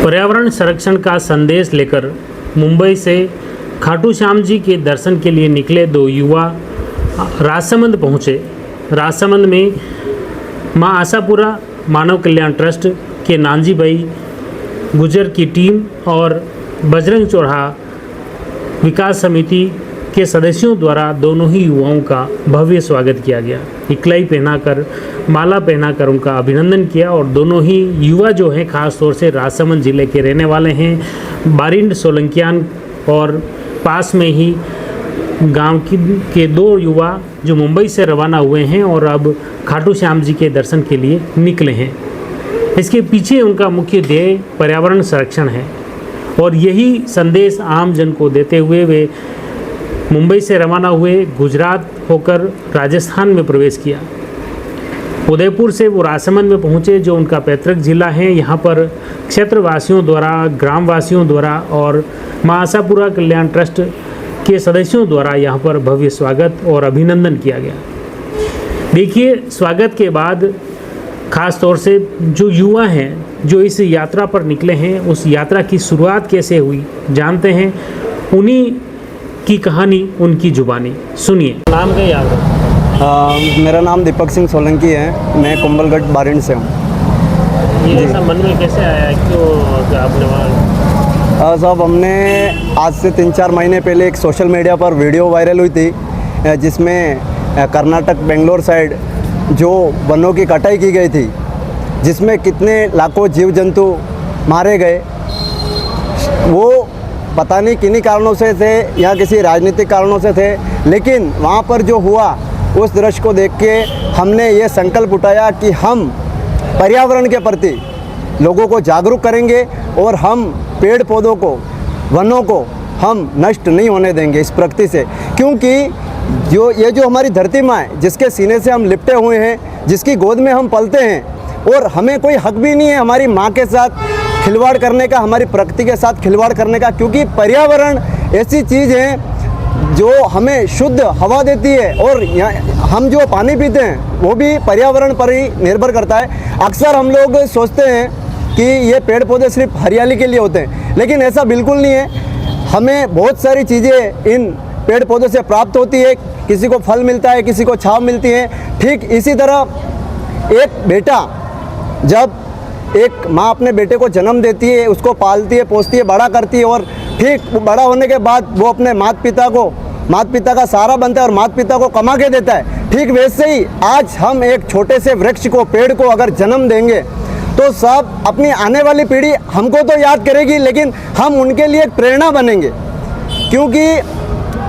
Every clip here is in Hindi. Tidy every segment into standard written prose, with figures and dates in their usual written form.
पर्यावरण संरक्षण का संदेश लेकर मुंबई से खाटू श्याम जी के दर्शन के लिए निकले दो युवा राजसमंद पहुँचे। राजसमंद में मां आशापुरा मानव कल्याण ट्रस्ट के नानजी भाई गुजर की टीम और बजरंग चौराहा विकास समिति के सदस्यों द्वारा दोनों ही युवाओं का भव्य स्वागत किया गया। इकलाई पहनाकर, माला पहनाकर उनका अभिनंदन किया और दोनों ही युवा जो हैं खास तौर से राजसमंद जिले के रहने वाले हैं। बारिंड सोलंकियान और पास में ही गांव के दो युवा जो मुंबई से रवाना हुए हैं और अब खाटू श्याम जी के दर्शन के लिए निकले हैं। इसके पीछे उनका मुख्य ध्येय पर्यावरण संरक्षण है और यही संदेश आम जन को देते हुए वे मुंबई से रवाना हुए, गुजरात होकर राजस्थान में प्रवेश किया। उदयपुर से वो राजसमंद में पहुंचे जो उनका पैतृक जिला है। यहाँ पर क्षेत्रवासियों द्वारा, ग्रामवासियों द्वारा और मां आशापुरा कल्याण ट्रस्ट के सदस्यों द्वारा यहाँ पर भव्य स्वागत और अभिनंदन किया गया। देखिए, स्वागत के बाद खास तौर से जो युवा हैं जो इस यात्रा पर निकले हैं, उस यात्रा की शुरुआत कैसे हुई जानते हैं। उन्हीं की कहानी, उनकी जुबानी सुनिए। नाम क्या याद है? मेरा नाम दीपक सिंह सोलंकी है। मैं कुंभलगढ़ बारिंड से हूँ। ये ऐसा मन में कैसे आया, क्यों आपने वहाँ? साहब, हमने आज से 3-4 महीने पहले एक सोशल मीडिया पर वीडियो वायरल हुई थी जिसमें कर्नाटक बेंगलोर साइड जो वनों की कटाई की गई थी, जिसमें कितने लाखों जीव जंतु मारे गए। वो पता नहीं किन्हीं कारणों से थे या किसी राजनीतिक कारणों से थे, लेकिन वहाँ पर जो हुआ उस दृश्य को देख के हमने ये संकल्प उठाया कि हम पर्यावरण के प्रति लोगों को जागरूक करेंगे और हम पेड़ पौधों को, वनों को हम नष्ट नहीं होने देंगे इस प्रकृति से। क्योंकि जो हमारी धरती माँ है, जिसके सीने से हम लिपटे हुए हैं, जिसकी गोद में हम पलते हैं, और हमें कोई हक भी नहीं है हमारी माँ के साथ खिलवाड़ करने का, हमारी प्रकृति के साथ खिलवाड़ करने का। क्योंकि पर्यावरण ऐसी चीज़ है जो हमें शुद्ध हवा देती है और हम जो पानी पीते हैं वो भी पर्यावरण पर ही निर्भर करता है। अक्सर हम लोग सोचते हैं कि ये पेड़ पौधे सिर्फ हरियाली के लिए होते हैं, लेकिन ऐसा बिल्कुल नहीं है। हमें बहुत सारी चीज़ें इन पेड़ पौधों से प्राप्त होती है। किसी को फल मिलता है, किसी को छांव मिलती है। ठीक इसी तरह एक बेटा, जब एक माँ अपने बेटे को जन्म देती है, उसको पालती है, पोसती है, बड़ा करती है और ठीक बड़ा होने के बाद वो अपने माता पिता का सहारा बनता है और माता पिता को कमा के देता है। ठीक वैसे ही आज हम एक छोटे से वृक्ष को, पेड़ को अगर जन्म देंगे तो सब अपनी आने वाली पीढ़ी हमको तो याद करेगी, लेकिन हम उनके लिए एक प्रेरणा बनेंगे। क्योंकि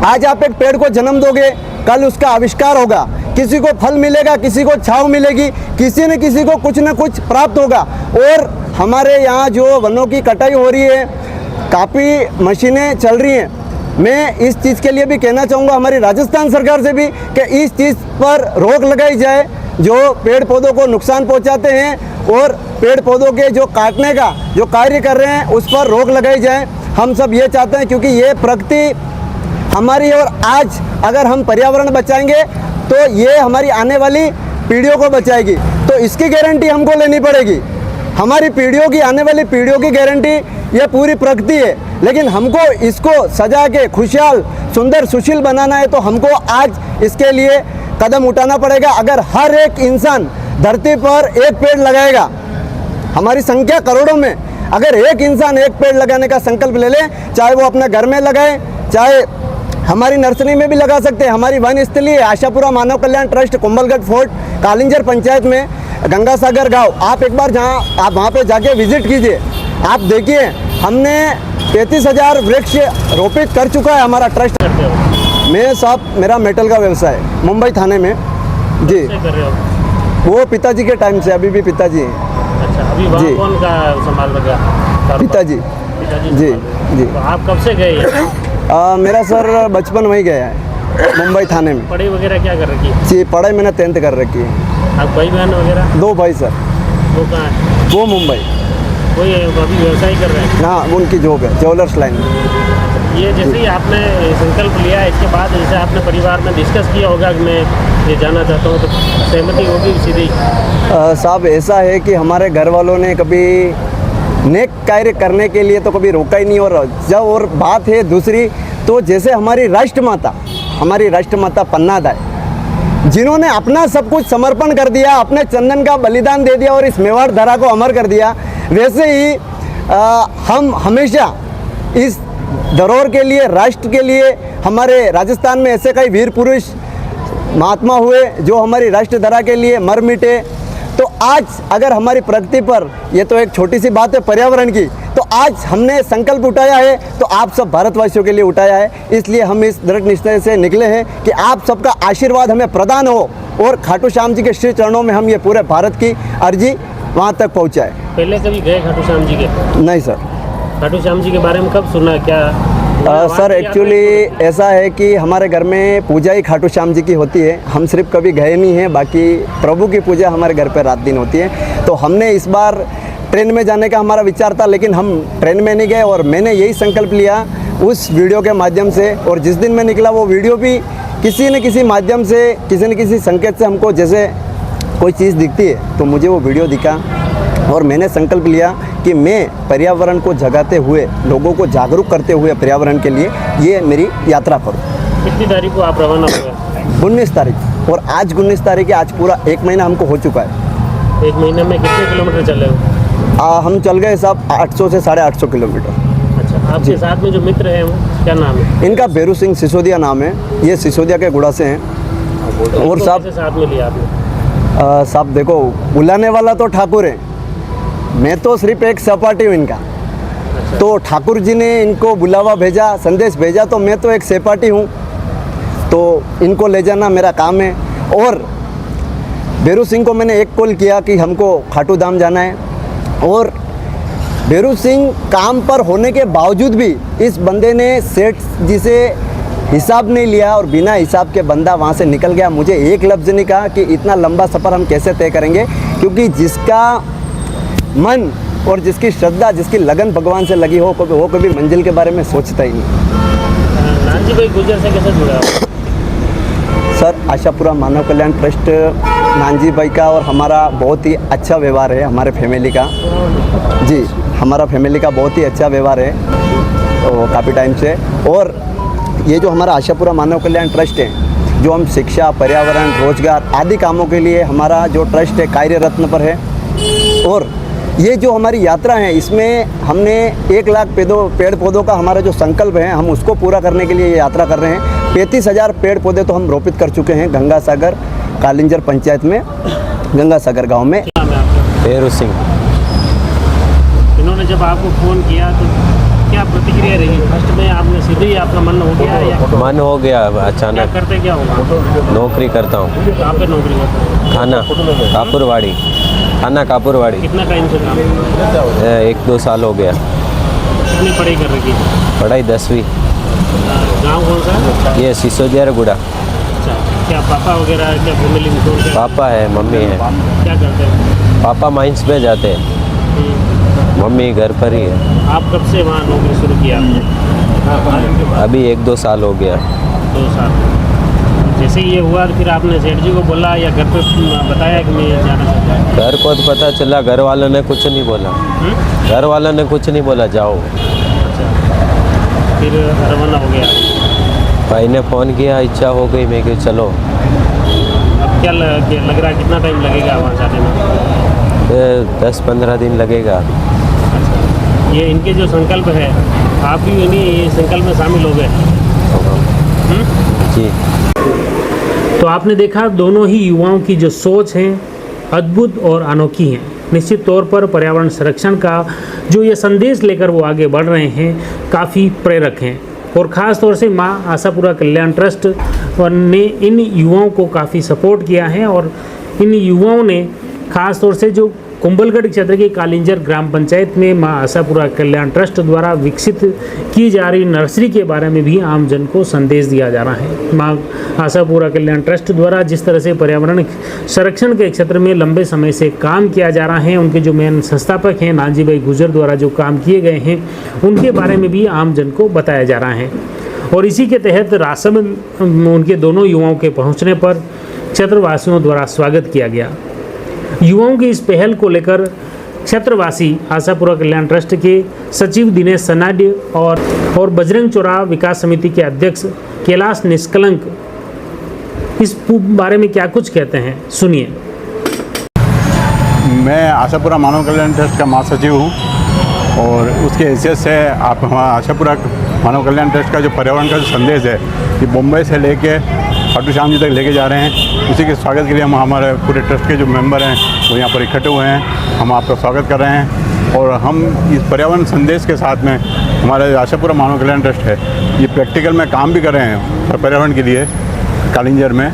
आज आप एक पेड़ को जन्म दोगे, कल उसका आविष्कार होगा, किसी को फल मिलेगा, किसी को छांव मिलेगी, किसी न किसी को कुछ न कुछ प्राप्त होगा। और हमारे यहाँ जो वनों की कटाई हो रही है, काफ़ी मशीनें चल रही हैं। मैं इस चीज़ के लिए भी कहना चाहूँगा हमारी राजस्थान सरकार से भी कि इस चीज़ पर रोक लगाई जाए जो पेड़ पौधों को नुकसान पहुँचाते हैं और पेड़ पौधों के जो काटने का जो कार्य कर रहे हैं उस पर रोक लगाई जाए। हम सब ये चाहते हैं क्योंकि ये प्रकृति हमारी है और आज अगर हम पर्यावरण बचाएंगे तो ये हमारी आने वाली पीढ़ियों को बचाएगी। तो इसकी गारंटी हमको लेनी पड़ेगी। हमारी पीढ़ियों की, आने वाली पीढ़ियों की गारंटी ये पूरी प्रकृति है, लेकिन हमको इसको सजा के खुशहाल, सुंदर, सुशील बनाना है तो हमको आज इसके लिए कदम उठाना पड़ेगा। अगर हर एक इंसान धरती पर एक पेड़ लगाएगा, हमारी संख्या करोड़ों में, अगर एक इंसान एक पेड़ लगाने का संकल्प ले ले, चाहे वो अपने घर में लगाए, चाहे हमारी नर्सरी में भी लगा सकते हैं। हमारी वन स्थली है आशापुरा मानव कल्याण ट्रस्ट, कुंभलगढ़ फोर्ट, कालिंजर पंचायत में, गंगा सागर गाँव। आप एक बार आप वहाँ पे जाके विजिट कीजिए। आप देखिए, हमने 33,000 वृक्ष रोपित कर चुका है हमारा ट्रस्ट। मैं साहब, मेरा मेटल का व्यवसाय है मुंबई थाने में जी। वो पिताजी के टाइम से, अभी भी पिताजी हैं। अच्छा, अभी वहाँ कौन का संभाल रखा? पिताजी जी जी। तो आप कब से गए? मेरा सर बचपन वहीं गया है मुंबई थाने में। पढ़ाई वगैरह क्या कर रखी है? जी, पढ़ाई मैंने 10th कर रखी है। आप भाई बहन वगैरह? 2 भाई सर। वो कहाँ है? वो मुंबई। कोई अभी व्यवसाय कर रहे हैं? हाँ, उनकी जॉब है ज्वेलर्स लाइन में। ये जैसे ही आपने संकल्प लिया, इसके बाद जैसे आपने परिवार में डिस्कस किया होगा कि मैं ये जाना चाहता हूँ, तो सहमति होगी सीधी? साहब, ऐसा है कि हमारे घर वालों ने कभी नेक कार्य करने के लिए तो कभी रोका ही नहीं। और जब और बात है दूसरी, तो जैसे हमारी राष्ट्रमाता पन्नादाई, जिन्होंने अपना सब कुछ समर्पण कर दिया, अपने चंदन का बलिदान दे दिया और इस मेवाड़ धरा को अमर कर दिया, वैसे ही हम हमेशा इस धरोहर के लिए, राष्ट्र के लिए, हमारे राजस्थान में ऐसे कई वीर पुरुष महात्मा हुए जो हमारी राष्ट्र धरा के लिए मर मिटे। तो आज अगर हमारी प्रगति पर, ये तो एक छोटी सी बात है पर्यावरण की, तो आज हमने संकल्प उठाया है, तो आप सब भारतवासियों के लिए उठाया है। इसलिए हम इस दृढ़ निश्चय से निकले हैं कि आप सबका आशीर्वाद हमें प्रदान हो और खाटू श्याम जी के श्री चरणों में हम ये पूरे भारत की अर्जी वहाँ तक पहुँचाए। पहले कभी गए खाटू श्याम जी के? नहीं सर। खाटू श्याम जी के बारे में कब सुना, क्या सर एक्चुअली ऐसा है कि हमारे घर में पूजा ही खाटू श्याम जी की होती है। हम सिर्फ कभी गए नहीं हैं, बाकी प्रभु की पूजा हमारे घर पे रात दिन होती है। तो हमने इस बार ट्रेन में जाने का हमारा विचार था, लेकिन हम ट्रेन में नहीं गए और मैंने यही संकल्प लिया उस वीडियो के माध्यम से। और जिस दिन मैं निकला वो वीडियो भी किसी न किसी माध्यम से, किसी न किसी संकेत से हमको जैसे कोई चीज़ दिखती है तो मुझे वो वीडियो दिखा और मैंने संकल्प लिया कि मैं पर्यावरण को जगाते हुए, लोगों को जागरूक करते हुए पर्यावरण के लिए ये मेरी यात्रा करूँ। कितनी तारीख को आप रवाना हुए? 19 तारीख। और आज 19 तारीख है, आज पूरा 1 महीना हमको हो चुका है। 1 महीने में कितने किलोमीटर चले हो? हम चल गए साहब 800 से 850 किलोमीटर। अच्छा, आपके साथ में जो मित्र हैं वो क्या नाम है? इनका बेरू सिंह सिसोदिया नाम है, ये सिसोदिया के गुड़ा से हैं। और साहब साथ में लिया आपने? साहब देखो, बुलाने वाला तो ठाकुर है, मैं तो सिर्फ एक सहपाठी हूँ इनका। तो ठाकुर जी ने इनको बुलावा भेजा, संदेश भेजा, तो मैं तो एक सहपाठी हूँ, तो इनको ले जाना मेरा काम है। और बेरू सिंह को मैंने एक कॉल किया कि हमको खाटू धाम जाना है, और बेरू सिंह काम पर होने के बावजूद भी इस बंदे ने सेठ जी से हिसाब नहीं लिया और बिना हिसाब के बंदा वहाँ से निकल गया। मुझे एक लफ्ज़ नहीं कहा कि इतना लंबा सफ़र हम कैसे तय करेंगे, क्योंकि जिसका मन और जिसकी श्रद्धा, जिसकी लगन भगवान से लगी हो, वो कभी मंजिल के बारे में सोचता ही नहीं। नानजी भाई गुर्जर से कैसे जुड़ा? सर आशापुरा मानव कल्याण ट्रस्ट, नानजी भाई का और हमारा बहुत ही अच्छा व्यवहार है, हमारे फैमिली का। जी, हमारा फैमिली का बहुत ही अच्छा व्यवहार है काफ़ी टाइम से। और ये जो हमारा आशापुरा मानव कल्याण ट्रस्ट है, जो हम शिक्षा, पर्यावरण, रोजगार आदि कामों के लिए हमारा जो ट्रस्ट है कार्यरत पर है। और ये जो हमारी यात्रा है, इसमें हमने 1 लाख पेड़ पौधों का हमारा जो संकल्प है, हम उसको पूरा करने के लिए ये यात्रा कर रहे हैं। 35,000 पेड़ पौधे तो हम रोपित कर चुके हैं गंगा सागर कालिंजर पंचायत में, गंगा सागर गाँव में। बेरू सिंह। इन्होंने जब आपको फ़ोन किया तो क्या प्रतिक्रिया रही? फर्स्ट में आपने सीधे ही आपका मन हो गया या मन हो गया अचानक? क्या करते क्या होगा? नौकरी करता हूँ। कहाँ पे नौकरी करते हैं? थाना कापुरवाड़ी, थाना कापुरवाड़ी। कितना टाइम से काम? 1-2 साल हो गया। कितनी पढ़ाई कर रही थी? पढ़ाई 10वीं। गाँव कौन सा? ये सिसोदिया गुड़ा। अच्छा, क्या पापा वगैरह, क्या फैमिली में कौन क्या? पापा है, मम्मी है। क्या करते हैं? पापा माइंस पे जाते हैं, मम्मी घर पर ही है। आप कब से वहाँ नौकरी शुरू किया आपने? अभी 1-2 साल हो गया। 2 साल। जैसे ये हुआ फिर आपने सेठ जी को बोला या घर पे बताया कि मैं जाना चाहता हूँ? घर को तो पता चला, घर वालों ने कुछ नहीं बोला। घर वालों ने कुछ नहीं बोला, जाओ। अच्छा, फिर रवाना हो गया? भाई ने फ़ोन किया, इच्छा हो गई, मैं कि चलो। अब क्या लग रहा है कितना टाइम लगेगा वहाँ जाने में? 10-15 दिन लगेगा। ये इनके जो संकल्प है, आप भी इन्हीं संकल्प में शामिल हो गए? जी। तो आपने देखा दोनों ही युवाओं की जो सोच है अद्भुत और अनोखी है। निश्चित तौर पर पर्यावरण संरक्षण का जो ये संदेश लेकर वो आगे बढ़ रहे हैं काफ़ी प्रेरक हैं। और ख़ास तौर से माँ आशापुरा कल्याण ट्रस्ट ने इन युवाओं को काफ़ी सपोर्ट किया है और इन युवाओं ने ख़ास तौर से जो कुंभलगढ़ क्षेत्र की कालिंजर ग्राम पंचायत में माँ आशापुरा कल्याण ट्रस्ट द्वारा विकसित की जा रही नर्सरी के बारे में भी आम जन को संदेश दिया जा रहा है। माँ आशापुरा कल्याण ट्रस्ट द्वारा जिस तरह से पर्यावरण संरक्षण के क्षेत्र में लंबे समय से काम किया जा रहा है, उनके जो मेन संस्थापक हैं नानजी भाई गुर्जर द्वारा जो काम किए गए हैं उनके बारे में भी आम जन को बताया जा रहा है। और इसी के तहत राजसमंद उनके दोनों युवाओं के पहुँचने पर क्षेत्रवासियों द्वारा स्वागत किया गया। युवाओं की इस पहल को लेकर क्षेत्रवासी आशापुरा कल्याण ट्रस्ट के सचिव दिनेश सनाड्य और बजरंग चौराहा विकास समिति के अध्यक्ष कैलाश निष्कलंक इस बारे में क्या कुछ कहते हैं, सुनिए। मैं आशापुरा मानव कल्याण ट्रस्ट का महासचिव हूँ और उसके हैसियत से आप हमारा आशापुरा मानव कल्याण ट्रस्ट का जो पर्यावरण का जो संदेश है कि मुंबई से लेके खाटू श्याम जी तक लेके जा रहे हैं, उसी के स्वागत के लिए हम हमारे पूरे ट्रस्ट के जो मेंबर हैं वो यहाँ पर इकट्ठे हुए हैं। हम आपका स्वागत कर रहे हैं और हम इस पर्यावरण संदेश के साथ में हमारा आशापुरा मानव कल्याण ट्रस्ट है ये प्रैक्टिकल में काम भी कर रहे हैं पर्यावरण के लिए कालिंजर में।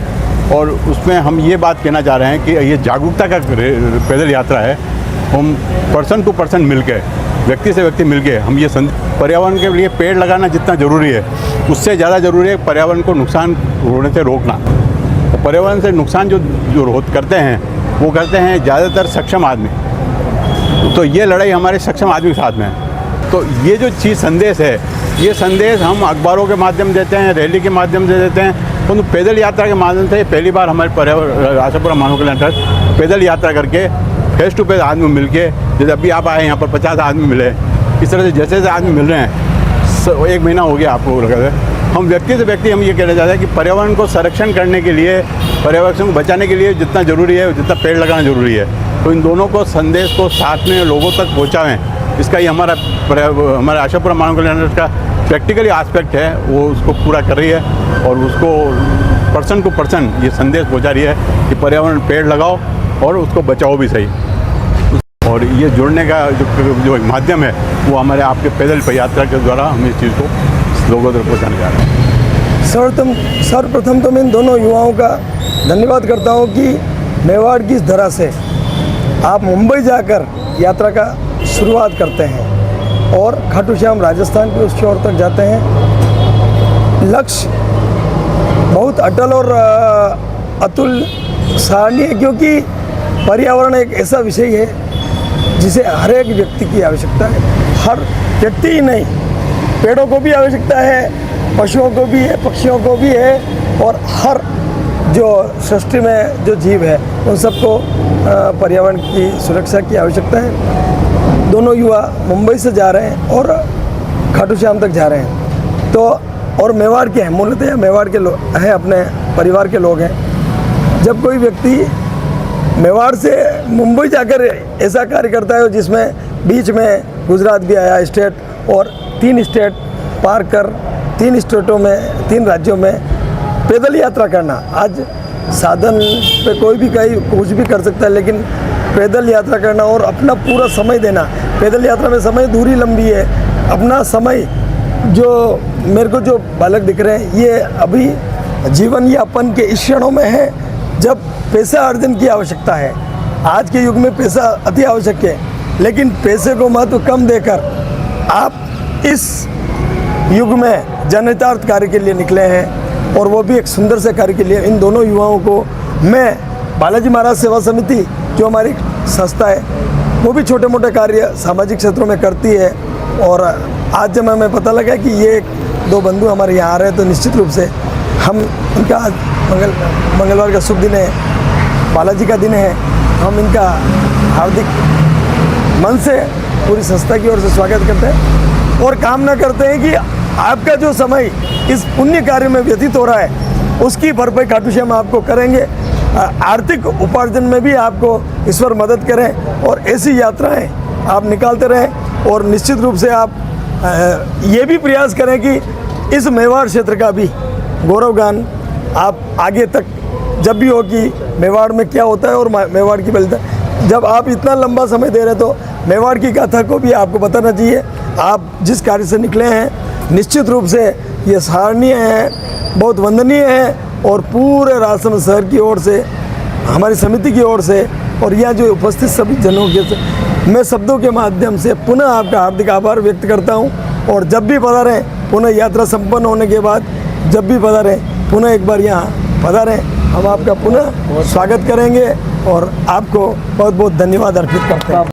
और उसमें हम ये बात कहना चाह रहे हैं कि ये जागरूकता का पैदल यात्रा है। हम पर्सन टू पर्सन मिलके, व्यक्ति से व्यक्ति मिलके हम ये पर्यावरण के लिए पेड़ लगाना जितना ज़रूरी है उससे ज़्यादा ज़रूरी है पर्यावरण को नुकसान होने से रोकना। तो पर्यावरण से नुकसान जो करते हैं वो करते हैं ज़्यादातर सक्षम आदमी। तो ये लड़ाई हमारे सक्षम आदमी के साथ में है। तो ये जो चीज़ संदेश है, ये संदेश हम अखबारों के माध्यम देते हैं, रैली के माध्यम से देते हैं, परंतु पैदल यात्रा के माध्यम से पहली बार हमारे पर्यावरण आशापुरा मानव कल्याण ट्रस्ट पैदल यात्रा करके फेस टू फेस आदमी मिल के, जैसे अभी आप आए यहाँ पर 50 आदमी मिले, इस तरह से जैसे जैसे आदमी मिल रहे हैं, 1 महीना हो गया आपको लगा है। हम व्यक्ति से व्यक्ति हम ये कहना चाहते हैं कि पर्यावरण को संरक्षण करने के लिए, पर्यावरण को बचाने के लिए जितना ज़रूरी है जितना पेड़ लगाना ज़रूरी है, तो इन दोनों को संदेश को साथ में लोगों तक पहुँचाएँ। इसका ही हमारा आशापुरा मानव कल्याण ट्रस्ट का प्रैक्टिकली एस्पेक्ट है, वो उसको पूरा कर रही है और उसको पर्सन टू पर्सन ये संदेश पहुँचा रही है कि पर्यावरण पेड़ लगाओ और उसको बचाओ भी सही। और ये जुड़ने का जो माध्यम है वो हमारे आपके पैदल यात्रा के द्वारा हम इस चीज़ को लोगों तक पहुँचाने जा रहे हैं। सर्वप्रथम तो मैं इन दोनों युवाओं का धन्यवाद करता हूँ कि मेवाड़ की इस धरा से आप मुंबई जाकर यात्रा का शुरुआत करते हैं और खाटू श्याम राजस्थान के उस छोर तक जाते हैं। लक्ष्य बहुत अटल और अतुल सराहनीय है, क्योंकि पर्यावरण एक ऐसा विषय है जिसे हर एक व्यक्ति की आवश्यकता है। हर व्यक्ति ही नहीं, पेड़ों को भी आवश्यकता है, पशुओं को भी है, पक्षियों को भी है, और हर जो सृष्टि में जो जीव है उन सबको पर्यावरण की सुरक्षा की आवश्यकता है। दोनों युवा मुंबई से जा रहे हैं और खाटू श्याम तक जा रहे हैं। तो और मेवाड़ के हैं, मूलतः मेवाड़ के लोग हैं, अपने परिवार के लोग हैं। जब कोई व्यक्ति मेवाड़ से मुंबई जाकर ऐसा कार्य करता है जिसमें बीच में गुजरात भी आया स्टेट, और 3 स्टेट पार कर 3 स्टेटों में 3 राज्यों में पैदल यात्रा करना, आज साधन पे कोई भी कहीं कुछ भी कर सकता है, लेकिन पैदल यात्रा करना और अपना पूरा समय देना, पैदल यात्रा में समय दूरी लंबी है, अपना समय जो मेरे को जो बालक दिख रहे हैं ये अभी जीवन यापन के इस क्षणों में है जब पैसा अर्जन की आवश्यकता है। आज के युग में पैसा अति आवश्यक है, लेकिन पैसे को महत्व कम देकर आप इस युग में जनहितार्थ कार्य के लिए निकले हैं, और वो भी एक सुंदर से कार्य के लिए। इन दोनों युवाओं को मैं बालाजी महाराज सेवा समिति जो हमारी संस्था है वो भी छोटे मोटे कार्य सामाजिक क्षेत्रों में करती है, और आज जब हमें पता लगा कि ये 2 बंधु हमारे यहाँ आ रहे हैं तो निश्चित रूप से हम उनका आज मंगलवार का शुभ दिन है, बालाजी का दिन है, हम इनका हार्दिक मन से पूरी संस्था की ओर से स्वागत करते हैं और कामना करते हैं कि आपका जो समय इस पुण्य कार्य में व्यतीत हो रहा है उसकी भरपाई खाटू श्याम आपको करेंगे। आर्थिक उपार्जन में भी आपको ईश्वर मदद करें और ऐसी यात्राएं आप निकालते रहें, और निश्चित रूप से आप ये भी प्रयास करें कि इस मेवाड़ क्षेत्र का भी गौरवगान आप आगे तक जब भी हो कि मेवाड़ में क्या होता है और मेवाड़ की बलिदान, जब आप इतना लंबा समय दे रहे तो मेवाड़ की गाथा को भी आपको बताना चाहिए। आप जिस कार्य से निकले हैं निश्चित रूप से ये सराहनीय है, बहुत वंदनीय है, और पूरे राजसमंद शहर की ओर से, हमारी समिति की ओर से और यहाँ जो उपस्थित सभी जनों के मैं शब्दों के माध्यम से पुनः आपका हार्दिक आभार व्यक्त करता हूँ। और जब भी पधारें, पुनः यात्रा संपन्न होने के बाद जब भी पधारें, पुनः एक बार यहाँ पधारें, हम आपका पुनः स्वागत करेंगे और आपको बहुत बहुत धन्यवाद अर्पित करते हैं।